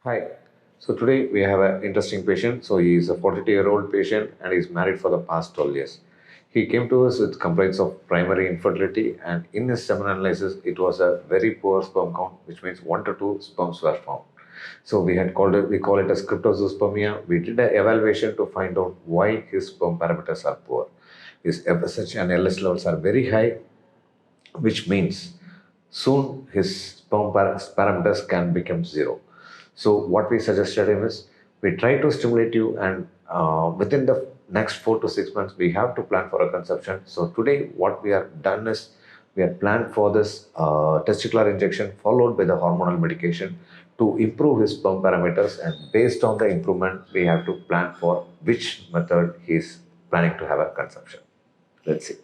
Hi. So today we have an interesting patient. So he is a 42-year-old patient and is married for the past 12 years. He came to us with complaints of primary infertility, and in his semen analysis, it was a very poor sperm count, which means 1 to 2 sperms were found. So we call it as cryptozoospermia. We did an evaluation to find out why his sperm parameters are poor. His FSH and LS levels are very high, which means soon his sperm parameters can become zero. So what we suggested him is we try to stimulate you, and within the next 4 to 6 months we have to plan for a conception. So today what we have done is we have planned for this testicular injection followed by the hormonal medication to improve his sperm parameters, and based on the improvement we have to plan for which method he is planning to have a conception. Let's see.